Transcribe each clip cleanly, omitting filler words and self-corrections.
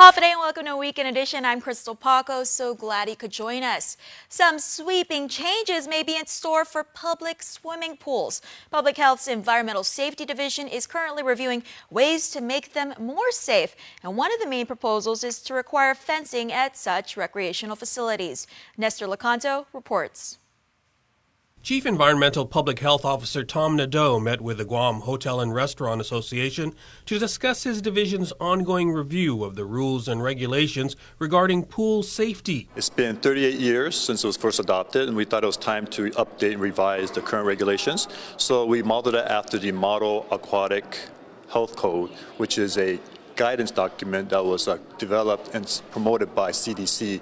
Hafide and welcome to Weekend Edition. I'm Crystal Paco. So glad you could join us. Some sweeping changes may be in store for public swimming pools. Public Health's Environmental Safety Division is currently reviewing ways to make them more safe. And one of the main proposals is to require fencing at such recreational facilities. Nestor Lecanto reports. Chief Environmental Public Health Officer Tom Nadeau met with the Guam Hotel and Restaurant Association to discuss his division's ongoing review of the rules and regulations regarding pool safety. It's been 38 years since it was first adopted, and we thought it was time to update and revise the current regulations. So we modeled it after the Model Aquatic Health Code, which is a guidance document that was developed and promoted by CDC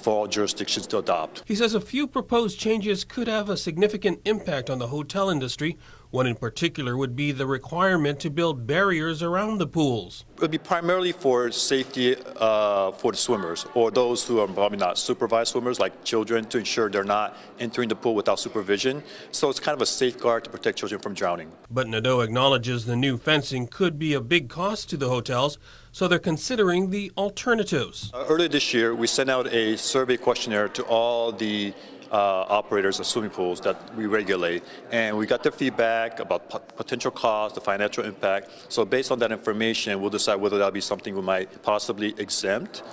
for all jurisdictions to adopt. He says a few proposed changes could have a significant impact on the hotel industry. One in particular would be the requirement to build barriers around the pools. It would be primarily for safety for the swimmers or those who are probably not supervised swimmers, like children, to ensure they're not entering the pool without supervision. So it's kind of a safeguard to protect children from drowning. But Nadeau acknowledges the new fencing could be a big cost to the hotels, so they're considering the alternatives. Earlier this year, we sent out a survey questionnaire to all the operators of swimming pools that we regulate, and we got their feedback about potential costs, the financial impact. So based on that information, we'll decide whether that'll be something we might possibly exempt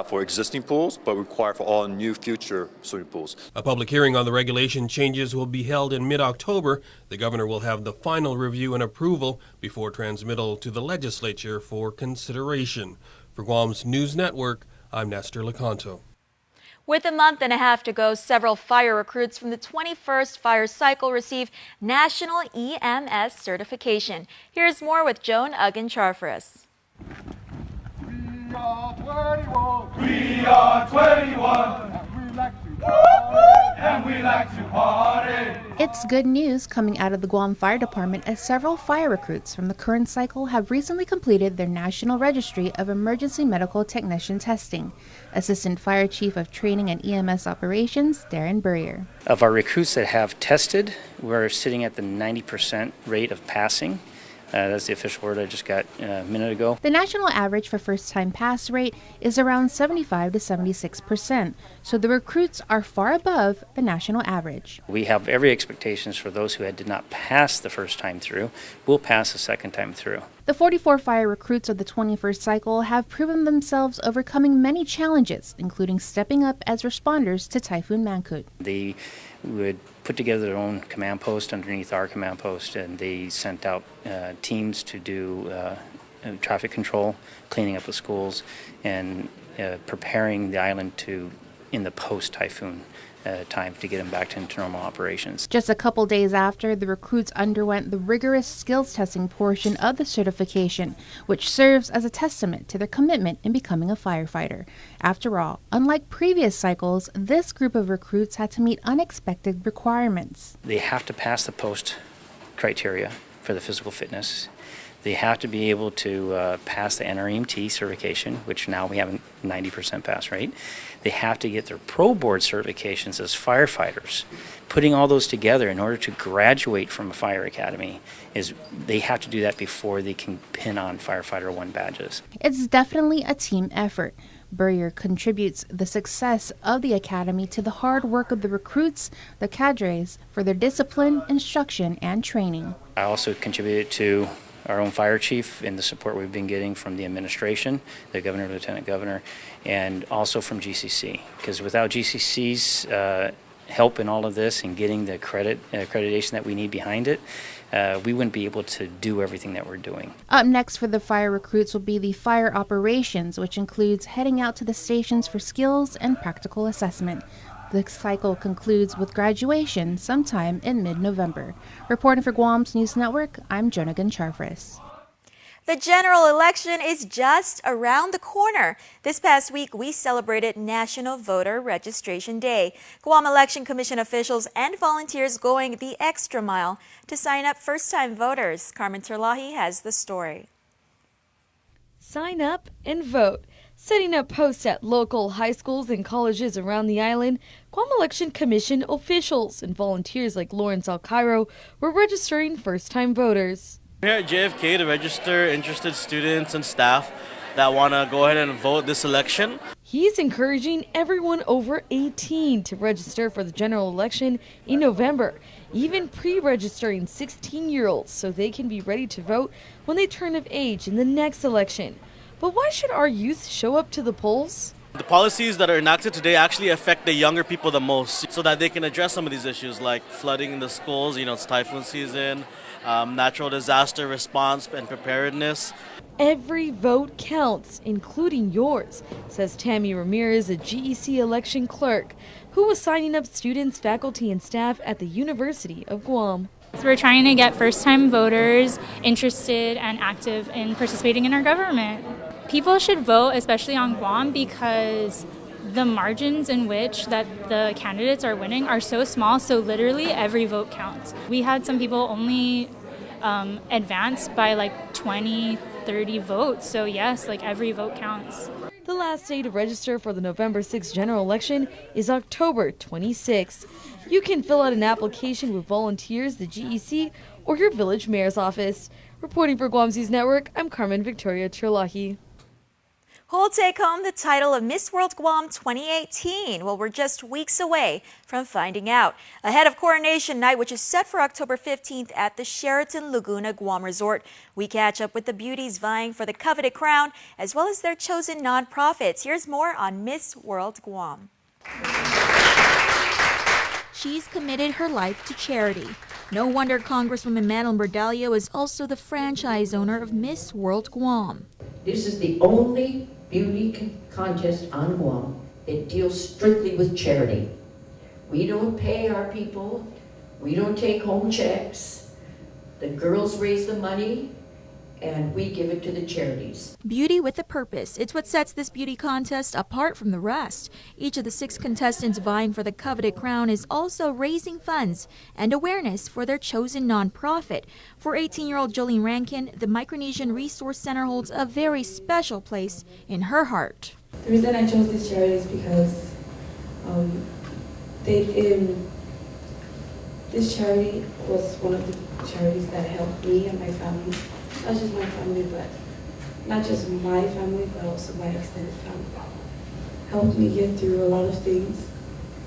for existing pools, but require for all new future swimming pools. A public hearing on the regulation changes will be held in mid-October. The governor will have the final review and approval before transmittal to the legislature for consideration. For Guam's News Network, I'm Nestor Lecanto. With a month and a half to go, several fire recruits from the 21st fire cycle receive National EMS certification. Here's more with Joan Uggan-Charfris. We are 21. We are 21. And we like to party. It's good news coming out of the Guam Fire Department as several fire recruits from the current cycle have recently completed their National Registry of Emergency Medical Technician testing. Assistant Fire Chief of Training and EMS Operations, Darren Burrier. Of our recruits that have tested, we're sitting at the 90% rate of passing. That's the official word I just got a minute ago. The national average for first-time pass rate is around 75 to 76%, so the recruits are far above the national average. We have every expectations for those who did not pass the first time through will pass the second time through. The 44 fire recruits of the 21st cycle have proven themselves overcoming many challenges, including stepping up as responders to Typhoon Mangkhut. They would put together their own command post underneath our command post, and they sent out teams to do traffic control, cleaning up the schools, and preparing the island in the post-typhoon time to get them back to normal operations. Just a couple days after, the recruits underwent the rigorous skills testing portion of the certification, which serves as a testament to their commitment in becoming a firefighter. After all, unlike previous cycles, this group of recruits had to meet unexpected requirements. They have to pass the post criteria for the physical fitness. They have to be able to pass the NREMT certification, which now we have a 90% pass rate. They have to get their pro board certifications as firefighters. Putting all those together in order to graduate from a fire academy is they have to do that before they can pin on Firefighter 1 badges. It's definitely a team effort. Burrier contributes the success of the academy to the hard work of the recruits, the cadres, for their discipline, instruction, and training. I also contributed to our own fire chief and the support we've been getting from the administration, the governor, lieutenant governor, and also from GCC. Because without GCC's help in all of this and getting the accreditation that we need behind it, we wouldn't be able to do everything that we're doing. Up next for the fire recruits will be the fire operations, which includes heading out to the stations for skills and practical assessment. The cycle concludes with graduation sometime in mid-November. Reporting for Guam's News Network, I'm Joan Uggan-Charfris. The general election is just around the corner. This past week, we celebrated National Voter Registration Day. Guam Election Commission officials and volunteers going the extra mile to sign up first-time voters. Carmen Terlahi has the story. Sign up and vote. Setting up posts at local high schools and colleges around the island, Guam Election Commission officials and volunteers like Lawrence Alcairo were registering first-time voters. We're here at JFK to register interested students and staff that want to go ahead and vote this election. He's encouraging everyone over 18 to register for the general election in November, even pre-registering 16-year-olds so they can be ready to vote when they turn of age in the next election. But why should our youth show up to the polls? The policies that are enacted today actually affect the younger people the most, so that they can address some of these issues like flooding in the schools, it's typhoon season, natural disaster response and preparedness. Every vote counts, including yours, says Tammy Ramirez, a GEC election clerk, who was signing up students, faculty, and staff at the University of Guam. So we're trying to get first-time voters interested and active in participating in our government. People should vote, especially on Guam, because the margins in which that the candidates are winning are so small, so literally every vote counts. We had some people only advance by like 20, 30 votes, so yes, like every vote counts. The last day to register for the November 6th general election is October 26th. You can fill out an application with volunteers, the GEC, or your village mayor's office. Reporting for Guam's News Network, I'm Carmen Victoria Chirlahi. Who'll take home the title of Miss World Guam 2018? Well, we're just weeks away from finding out. Ahead of Coronation Night, which is set for October 15th at the Sheraton Laguna Guam Resort, we catch up with the beauties vying for the coveted crown, as well as their chosen nonprofits. Here's more on Miss World Guam. She's committed her life to charity. No wonder Congresswoman Madeline Bordallo is also the franchise owner of Miss World Guam. This is the only beauty contest on Guam that deals strictly with charity. We don't pay our people. We don't take home checks. The girls raise the money and we give it to the charities. Beauty with a purpose. It's what sets this beauty contest apart from the rest. Each of the 6 contestants vying for the coveted crown is also raising funds and awareness for their chosen nonprofit. For 18-year-old Jolene Rankin, the Micronesian Resource Center holds a very special place in her heart. The reason I chose this charity is because this charity was one of the charities that helped me and my family. Not just my family, but not just my family, but also my extended family. Helped me get through a lot of things,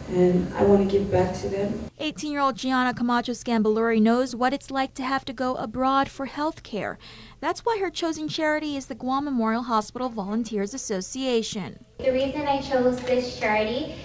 and I want to give back to them. 18-year-old Gianna Camacho Scambaluri knows what it's like to have to go abroad for health care. That's why her chosen charity is the Guam Memorial Hospital Volunteers Association. The reason I chose this charity,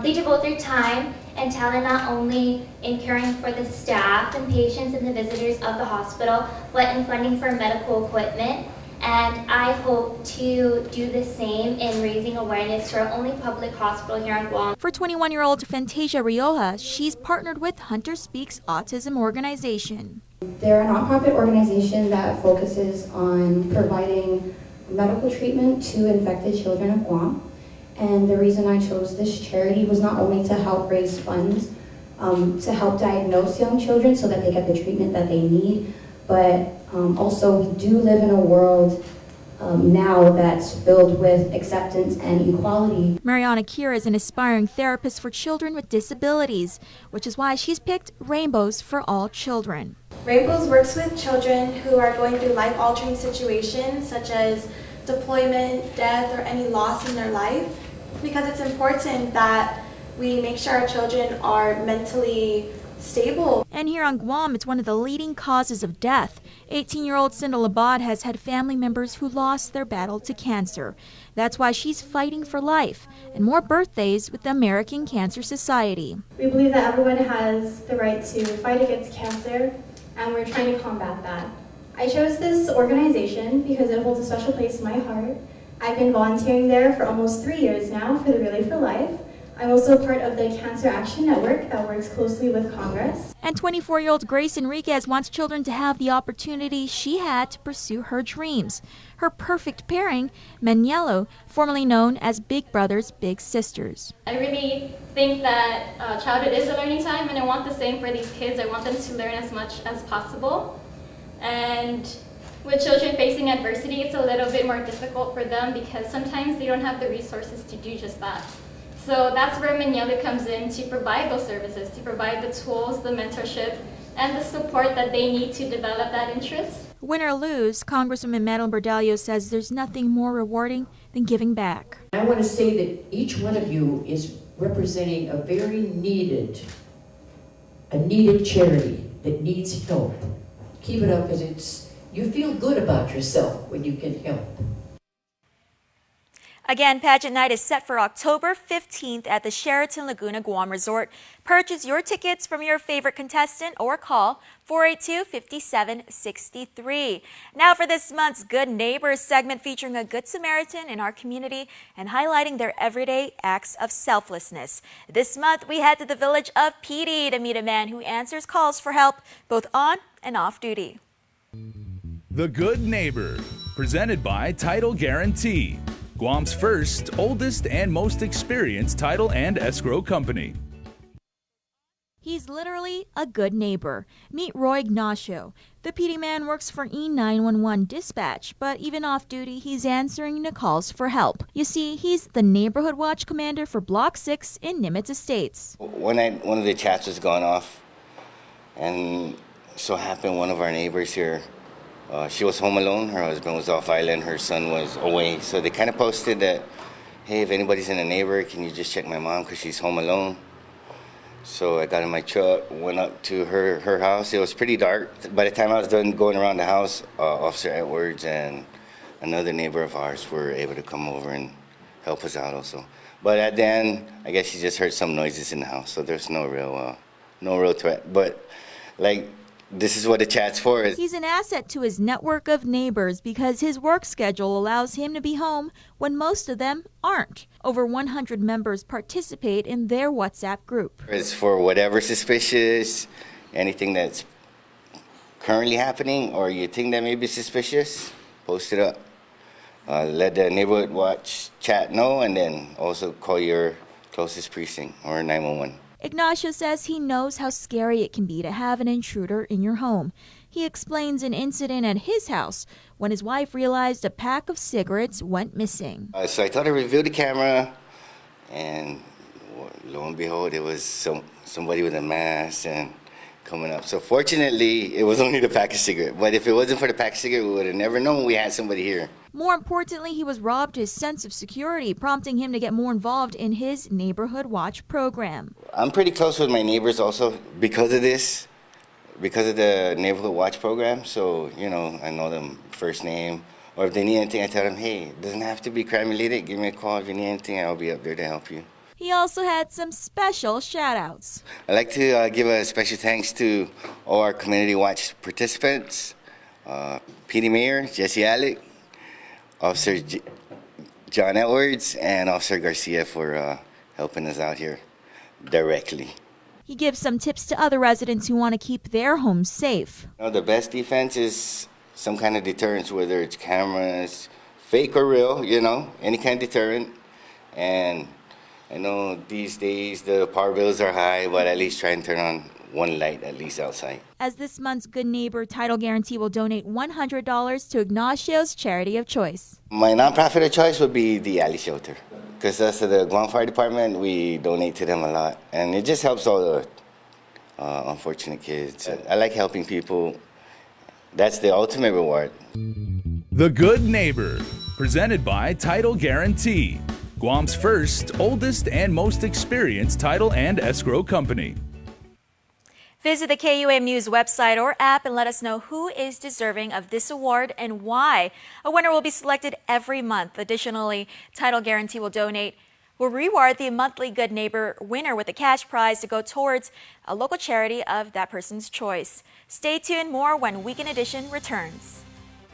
they devote their time and talent not only in caring for the staff and patients and the visitors of the hospital, but in funding for medical equipment. And I hope to do the same in raising awareness to our only public hospital here on Guam. For 21-year-old Fantasia Rioja, she's partnered with Hunter Speaks Autism Organization. They're a nonprofit organization that focuses on providing medical treatment to infected children of Guam. And the reason I chose this charity was not only to help raise funds to help diagnose young children so that they get the treatment that they need, but also we do live in a world now that's filled with acceptance and equality. Mariana Kira is an aspiring therapist for children with disabilities, which is why she's picked Rainbows for All Children. Rainbows works with children who are going through life-altering situations such as deployment, death, or any loss in their life, because it's important that we make sure our children are mentally stable. And here on Guam, it's one of the leading causes of death. 18-year-old Cinda Labad has had family members who lost their battle to cancer. That's why she's fighting for life and more birthdays with the American Cancer Society. We believe that everyone has the right to fight against cancer, and we're trying to combat that. I chose this organization because it holds a special place in my heart. I've been volunteering there for almost 3 years now for the Relay for Life. I'm also part of the Cancer Action Network that works closely with Congress. And 24-year-old Grace Enriquez wants children to have the opportunity she had to pursue her dreams. Her perfect pairing, Maniello, formerly known as Big Brothers Big Sisters. I really think that childhood is a learning time, and I want the same for these kids. I want them to learn as much as possible. And with children facing adversity, it's a little bit more difficult for them because sometimes they don't have the resources to do just that. So that's where Maniela comes in to provide those services, to provide the tools, the mentorship, and the support that they need to develop that interest. Win or lose, Congresswoman Madeline Bordallo says there's nothing more rewarding than giving back. I want to say that each one of you is representing a very needed charity that needs help. Keep it up, because you feel good about yourself when you can help. Again, pageant night is set for October 15th at the Sheraton Laguna Guam Resort. Purchase your tickets from your favorite contestant or call 482-5763. Now for this month's Good Neighbors segment, featuring a Good Samaritan in our community and highlighting their everyday acts of selflessness. This month, we head to the village of Pidi to meet a man who answers calls for help both on and off duty. The Good Neighbor, presented by Title Guarantee, Guam's first, oldest, and most experienced title and escrow company. He's literally a good neighbor. Meet Roy Ignacio. The PD man works for E911 dispatch, but even off duty, he's answering the calls for help. You see, he's the neighborhood watch commander for Block 6 in Nimitz Estates. One night, one of the chats was going off, and so happened one of our neighbors here, she was home alone. Her husband was off island. Her son was away. So they kind of posted that, hey, if anybody's in the neighborhood, can you just check my mom because she's home alone? So I got in my truck, went up to her house. It was pretty dark. By the time I was done going around the house, Officer Edwards and another neighbor of ours were able to come over and help us out also. But at the end, I guess she just heard some noises in the house, so there's no real threat. But like, this is what the chat's for. He's an asset to his network of neighbors because his work schedule allows him to be home when most of them aren't. Over 100 members participate in their WhatsApp group. It's for whatever suspicious, anything that's currently happening or you think that may be suspicious, post it up. Let the neighborhood watch chat know, and then also call your closest precinct or 911. Ignacio says he knows how scary it can be to have an intruder in your home. He explains an incident at his house when his wife realized a pack of cigarettes went missing. So I thought I reviewed the camera, and lo and behold, it was somebody with a mask and coming up. So fortunately, it was only the pack of cigarettes. But if it wasn't for the pack of cigarettes, we would have never known we had somebody here. More importantly, he was robbed his sense of security, prompting him to get more involved in his Neighborhood Watch program. I'm pretty close with my neighbors also because of this, because of the Neighborhood Watch program. So, you know, I know them first name. Or if they need anything, I tell them, hey, it doesn't have to be crime-related. Give me a call. If you need anything, I'll be up there to help you. He also had some special shout-outs. I'd like to give a special thanks to all our Community Watch participants, PD Mayor Jesse Alec, Officer John Edwards, and Officer Garcia for helping us out here directly. He gives some tips to other residents who want to keep their homes safe. You know, the best defense is some kind of deterrence, whether it's cameras, fake or real, you know, any kind of deterrent. And I know these days the power bills are high, but at least try and turn on one light at least outside. As this month's Good Neighbor Title Guarantee will donate $100 to Ignacio's charity of choice. My nonprofit of choice would be the Alley Shelter, because that's the Guam Fire Department. We donate to them a lot, and it just helps all the unfortunate kids. I like helping people. That's the ultimate reward. The Good Neighbor, presented by Title Guarantee, Guam's first, oldest, and most experienced title and escrow company. Visit the KUAM News website or app and let us know who is deserving of this award and why. A winner will be selected every month. Additionally, Title Guarantee will reward the monthly Good Neighbor winner with a cash prize to go towards a local charity of that person's choice. Stay tuned, more when Weekend Edition returns.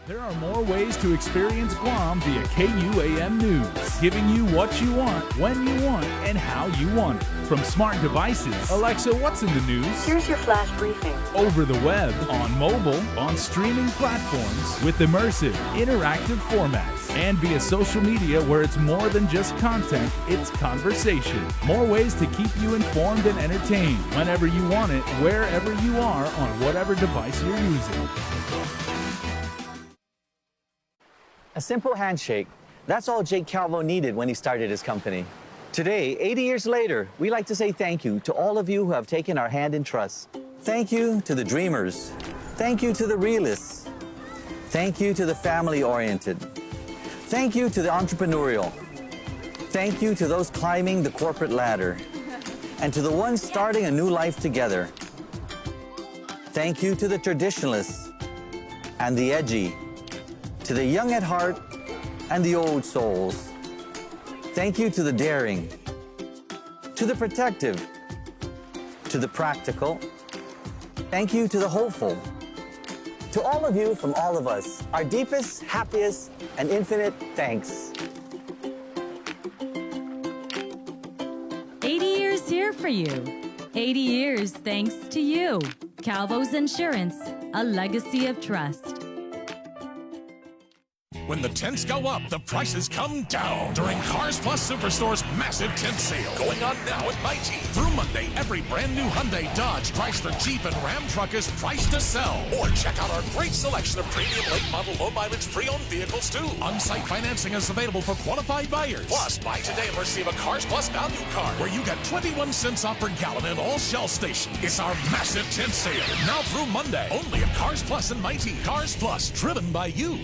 There are more ways to experience Guam via KUAM News, giving you what you want, when you want, and how you want it. From smart devices, Alexa, what's in the news? Here's your flash briefing. Over the web, on mobile, on streaming platforms, with immersive, interactive formats, and via social media where it's more than just content, it's conversation. More ways to keep you informed and entertained whenever you want it, wherever you are, on whatever device you're using. A simple handshake. That's all Jake Calvo needed when he started his company. Today, 80 years later, we like to say thank you to all of you who have taken our hand in trust. Thank you to the dreamers. Thank you to the realists. Thank you to the family-oriented. Thank you to the entrepreneurial. Thank you to those climbing the corporate ladder. And to the ones starting a new life together. Thank you to the traditionalists and the edgy, to the young at heart and the old souls. Thank you to the daring, to the protective, to the practical. Thank you to the hopeful. To all of you from all of us, our deepest, happiest, and infinite thanks. 80 years here for you. 80 years thanks to you. Calvo's Insurance, a legacy of trust. When the tents go up, the prices come down during Cars Plus Superstore's massive tent sale. Going on now at Mighty. Through Monday, every brand new Hyundai, Dodge, Chrysler, Jeep, and Ram truck is priced to sell. Or check out our great selection of premium late model, low mileage, pre-owned vehicles too. On-site financing is available for qualified buyers. Plus, buy today and receive a Cars Plus value card where you get 21 cents off per gallon at all Shell stations. It's our massive tent sale. Now through Monday, only at Cars Plus and Mighty. Cars Plus, driven by you.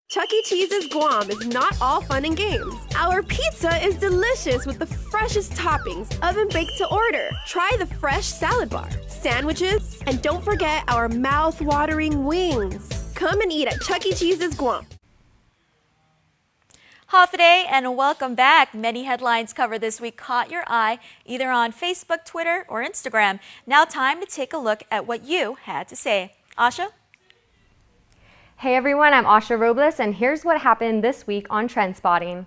Chuck E. Cheese's Guam is not all fun and games. Our pizza is delicious with the freshest toppings, oven-baked to order. Try the fresh salad bar, sandwiches, and don't forget our mouth-watering wings. Come and eat at Chuck E. Cheese's Guam. Hafaday and welcome back. Many headlines covered this week caught your eye either on Facebook, Twitter, or Instagram. Now time to take a look at what you had to say. Asha? Hey everyone, I'm Asha Robles, and here's what happened this week on Trend Spotting.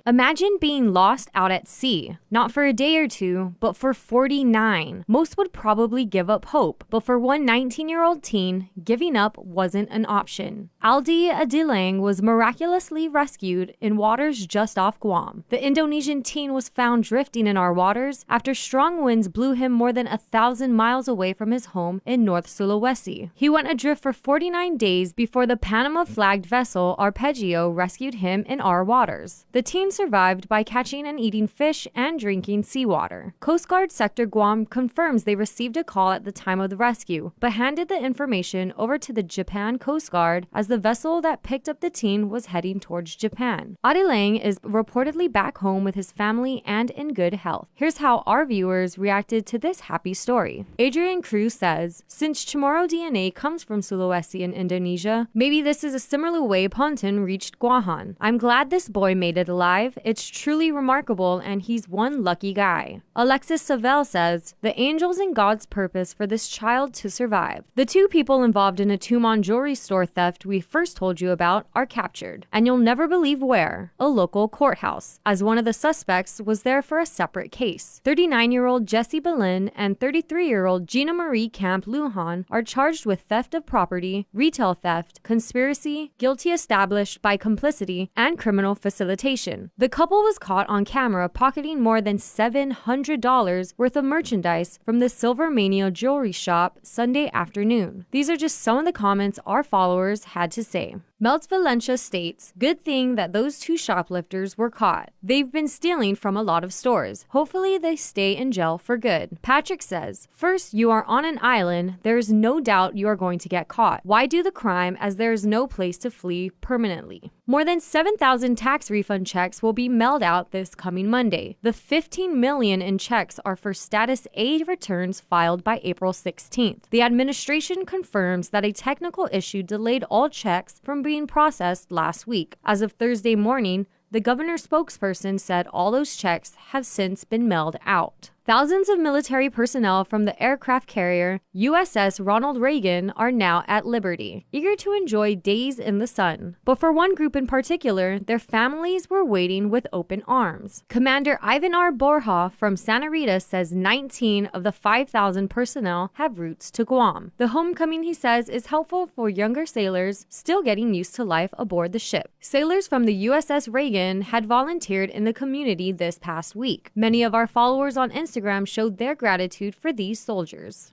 Imagine being lost out at sea, not for a day or two, but for 49. Most would probably give up hope, but for one 19-year-old teen, giving up wasn't an option. Aldi Adilang was miraculously rescued in waters just off Guam. The Indonesian teen was found drifting in our waters after strong winds blew him more than 1,000 miles away from his home in North Sulawesi. He went adrift for 49 days before the Panama-flagged vessel Arpeggio rescued him in our waters. The teen survived by catching and eating fish and drinking seawater. Coast Guard Sector Guam confirms they received a call at the time of the rescue, but handed the information over to the Japan Coast Guard as the vessel that picked up the teen was heading towards Japan. Adilang is reportedly back home with his family and in good health. Here's how our viewers reacted to this happy story. Adrian Cruz says, since Chamorro DNA comes from Sulawesi in Indonesia, maybe this is a similar way Ponton reached Guahan. I'm glad this boy made it alive. It's truly remarkable and he's one lucky guy. Alexis Savell says, the angels and God's purpose for this child to survive. The two people involved in a Tumon jewelry store theft we first told you about are captured. And you'll never believe where. A local courthouse, as one of the suspects was there for a separate case. 39-year-old Jessie Belin and 33-year-old Gina Marie Camp Lujan are charged with theft of property, retail theft, conspiracy, guilty established by complicity, and criminal facilitation. The couple was caught on camera pocketing more than $700 worth of merchandise from the Silvermania jewelry shop Sunday afternoon. These are just some of the comments our followers had to say. Melts Valencia states, good thing that those two shoplifters were caught. They've been stealing from a lot of stores. Hopefully they stay in jail for good. Patrick says, first, you are on an island. There is no doubt you are going to get caught. Why do the crime as there is no place to flee permanently? More than 7,000 tax refund checks will be mailed out this coming Monday. The $15 million in checks are for status A returns filed by April 16th. The administration confirms that a technical issue delayed all checks from being processed last week. As of Thursday morning, the governor's spokesperson said all those checks have since been mailed out. Thousands of military personnel from the aircraft carrier USS Ronald Reagan are now at liberty, eager to enjoy days in the sun. But for one group in particular, their families were waiting with open arms. Commander Ivan R. Borja from Santa Rita says 19 of the 5,000 personnel have routes to Guam. The homecoming, he says, is helpful for younger sailors still getting used to life aboard the ship. Sailors from the USS Reagan had volunteered in the community this past week. Many of our followers on Instagram showed their gratitude for these soldiers.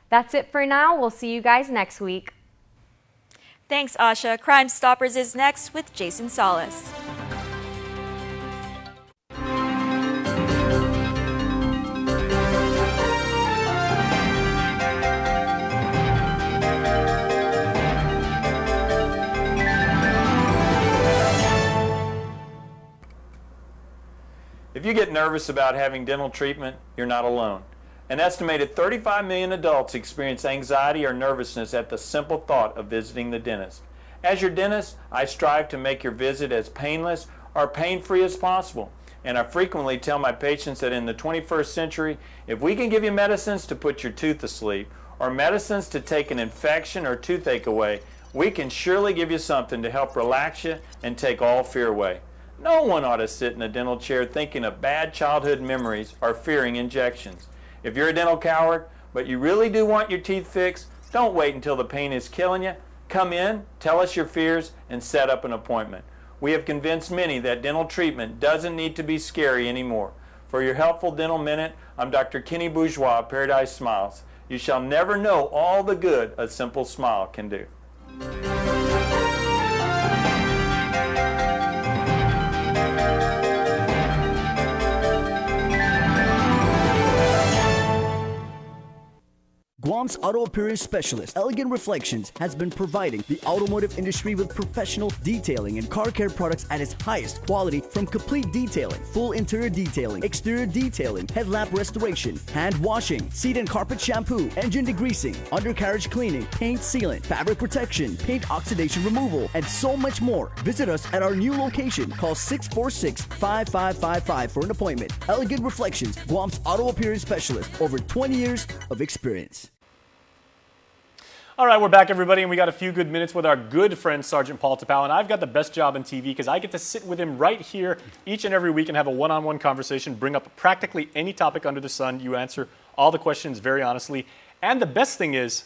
That's it for now. We'll see you guys next week. Thanks, Asha. Crime Stoppers is next with Jason Salas. If you get nervous about having dental treatment, you're not alone. An estimated 35 million adults experience anxiety or nervousness at the simple thought of visiting the dentist. As your dentist, I strive to make your visit as painless or pain-free as possible. And I frequently tell my patients that in the 21st century, if we can give you medicines to put your tooth to sleep or medicines to take an infection or toothache away, we can surely give you something to help relax you and take all fear away. No one ought to sit in a dental chair thinking of bad childhood memories or fearing injections. If you're a dental coward, but you really do want your teeth fixed, don't wait until the pain is killing you. Come in, tell us your fears, and set up an appointment. We have convinced many that dental treatment doesn't need to be scary anymore. For your helpful dental minute, I'm Dr. Kenny Bourgeois of Paradise Smiles. You shall never know all the good a simple smile can do. Guam's auto appearance specialist, Elegant Reflections, has been providing the automotive industry with professional detailing and car care products at its highest quality, from complete detailing, full interior detailing, exterior detailing, headlamp restoration, hand washing, seat and carpet shampoo, engine degreasing, undercarriage cleaning, paint sealant, fabric protection, paint oxidation removal, and so much more. Visit us at our new location. Call 646-5555 for an appointment. Elegant Reflections, Guam's auto appearance specialist, over 20 years of experience. All right, we're back, everybody, and we got a few good minutes with our good friend, Sergeant Paul Tapau, and I've got the best job in TV because I get to sit with him right here each and every week and have a one-on-one conversation, bring up practically any topic under the sun. You answer all the questions very honestly, and the best thing is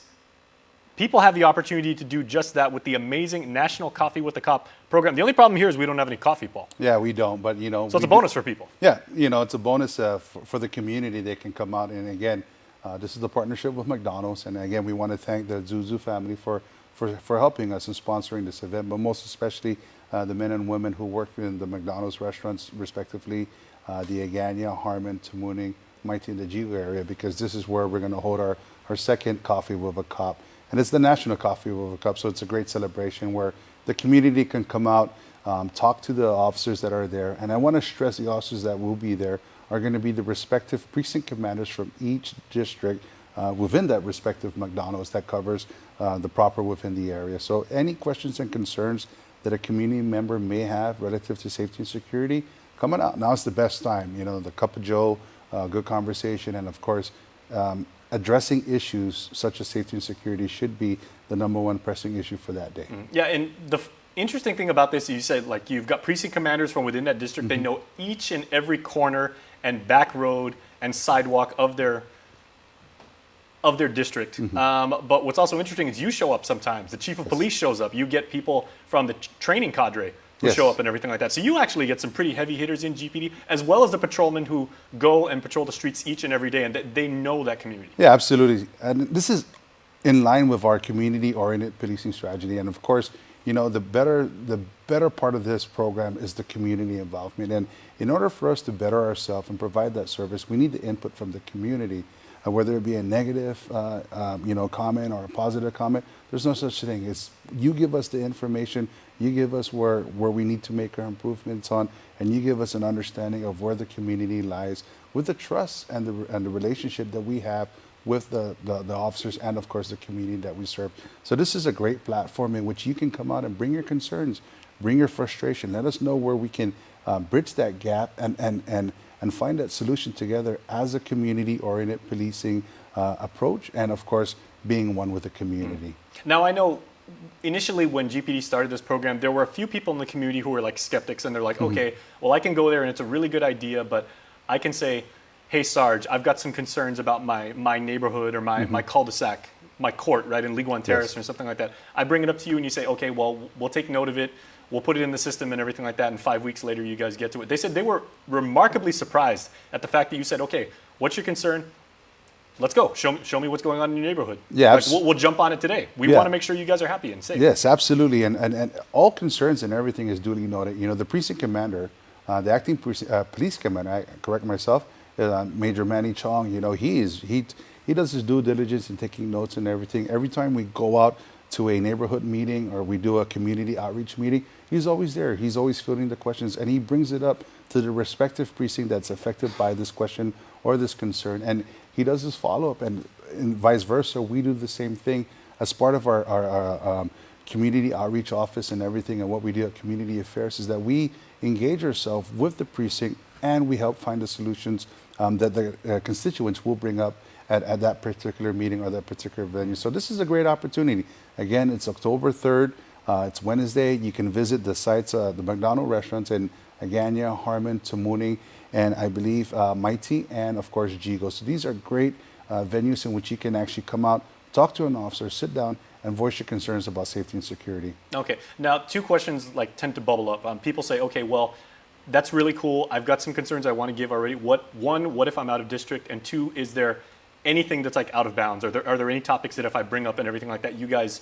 people have the opportunity to do just that with the amazing National Coffee with a Cop program. The only problem here is we don't have any coffee, Paul. Yeah, we don't, but, you know. So it's a bonus for people. Yeah, you know, it's a bonus for the community. They can come out, and again, this is the partnership with McDonald's, and again, we want to thank the Zuzu family for helping us and sponsoring this event, but most especially the men and women who work in the McDonald's restaurants, respectively, the Agania, Harmon, Tamuning, Mighty, and the Jigo area, because this is where we're going to hold our second Coffee with a Cop, and it's the National Coffee with a Cop, so it's a great celebration where the community can come out, talk to the officers that are there, and I want to stress the officers that will be there are going to be the respective precinct commanders from each district within that respective McDonald's that covers the proper within the area. So any questions and concerns that a community member may have relative to safety and security, coming out, now's the best time. You know, the cup of joe, good conversation, and of course, addressing issues such as safety and security should be the #1 pressing issue for that day. Yeah, and the interesting thing about this, you said, like, you've got precinct commanders from within that district. They know each and every corner and back road and sidewalk of their district. But what's also interesting is you show up sometimes. The chief of police shows up. You get people from the training cadre who Yes. show up and everything like that. So you actually get some pretty heavy hitters in GPD, as well as the patrolmen who go and patrol the streets each and every day, and they know that community. Yeah, absolutely. And this is in line with our community-oriented policing strategy. And of course, you know, the better part of this program is the community involvement. And in order for us to better ourselves and provide that service, we need the input from the community, whether it be a negative, you know, comment or a positive comment. There's no such thing. It's you give us the information, you give us where we need to make our improvements on, and you give us an understanding of where the community lies with the trust and the relationship that we have with the officers and of course the community that we serve. So this is a great platform in which you can come out and bring your concerns, bring your frustration, let us know where we can bridge that gap and find that solution together as a community-oriented policing approach, and of course being one with the community. Now I know initially when GPD started this program, there were a few people in the community who were like skeptics, and they're like, okay, well I can go there and it's a really good idea, but I can say, hey Sarge, I've got some concerns about my neighborhood or my cul-de-sac, my court, right, in League One Terrace or something like that. I bring it up to you and you say, okay, well, we'll take note of it, we'll put it in the system and everything like that, and 5 weeks later you guys get to it. They said they were remarkably surprised at the fact that you said, okay, what's your concern? Let's go. Show me what's going on in your neighborhood. Yeah, like, we'll jump on it today. We want to make sure you guys are happy and safe. Yes, absolutely. And all concerns and everything is duly noted. You know, the precinct commander, the acting police commander, I correct myself, Major Manny Chong, you know, he does his due diligence in taking notes and everything. Every time we go out to a neighborhood meeting or we do a community outreach meeting, he's always there. He's always fielding the questions, and he brings it up to the respective precinct that's affected by this question or this concern. And he does his follow-up, and vice versa. We do the same thing as part of our community outreach office and everything. And what we do at Community Affairs is that we engage ourselves with the precinct, and we help find the solutions that the constituents will bring up at that particular meeting or that particular venue. So this is a great opportunity. Again, it's October 3rd. It's Wednesday. You can visit the sites, the McDonald restaurants in Agana, Harmon, Tamuning, and I believe Mighty, and of course Jigo. So these are great venues in which you can actually come out, talk to an officer, sit down, and voice your concerns about safety and security. Okay. Now, two questions like tend to bubble up. People say, okay, well, that's really cool. I've got some concerns I want to give already. What if I'm out of district? And two, is there anything that's like out of bounds? Are there any topics that if I bring up and everything like that, you guys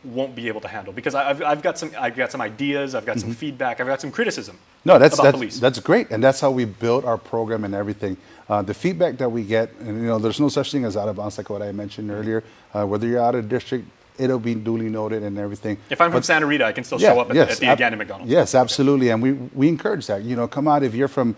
won't be able to handle? Because I've got some ideas, I've got some feedback, I've got some criticism. No, about police. That's great, and that's how we build our program and everything. The feedback that we get, and you know, there's no such thing as out of bounds, like what I mentioned earlier. Whether you're out of district, it'll be duly noted and everything. If I'm from Santa Rita, I can still show up at the Agana McDonald's. Yes, absolutely, and we encourage that. You know, come out if you're from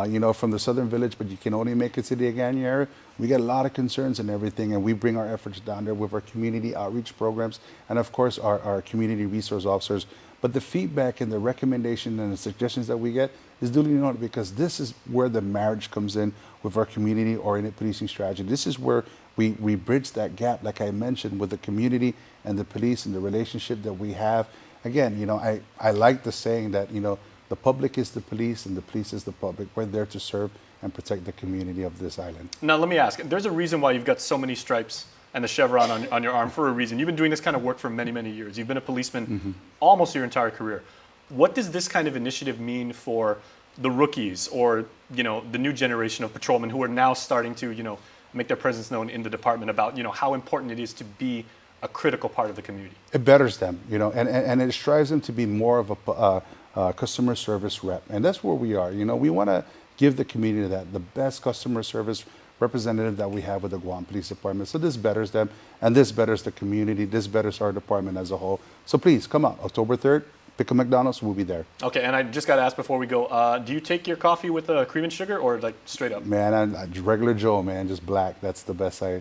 you know, from the Southern Village, but you can only make it to the Agana area. We get a lot of concerns and everything, and we bring our efforts down there with our community outreach programs and of course our community resource officers. But the feedback and the recommendation and the suggestions that we get is duly noted, because this is where the marriage comes in with our community-oriented policing strategy. This is where we bridge that gap, like I mentioned, with the community and the police and the relationship that we have. Again, you know, I like the saying that, you know, the public is the police and the police is the public. We're there to serve and protect the community of this island. Now, let me ask, there's a reason why you've got so many stripes and the chevron on your arm for a reason. You've been doing this kind of work for many, many years. You've been a policeman almost your entire career. What does this kind of initiative mean for the rookies or, you know, the new generation of patrolmen who are now starting to, you know, make their presence known in the department about, you know, how important it is to be a critical part of the community? It betters them, you know, and it strives them to be more of a customer service rep. And that's where we are. You know, we want to give the community the best customer service representative that we have with the Guam Police Department. So this betters them, and this betters the community, this betters our department as a whole. So please, come out, October 3rd, pick a McDonald's, we'll be there. Okay, and I just got to ask before we go, do you take your coffee with cream and sugar or like straight up? Man, I regular Joe, man, just black. That's the best. I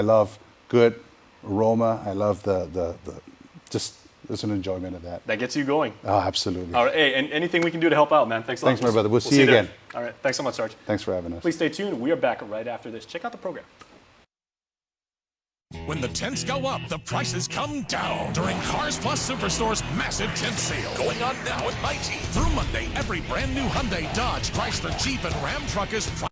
love good aroma. I love just there's an enjoyment of that. That gets you going. Oh, absolutely. All right, hey, and anything we can do to help out, man. Thanks a lot. Thanks, my brother. We'll see you again. All right, thanks so much, Sarge. Thanks for having us. Please stay tuned. We are back right after this. Check out the program. When the tents go up, the prices come down during Cars Plus Superstore's massive tent sale. Going on now at Mighty. Through Monday, every brand new Hyundai, Dodge, Chrysler, Jeep, and Ram truck is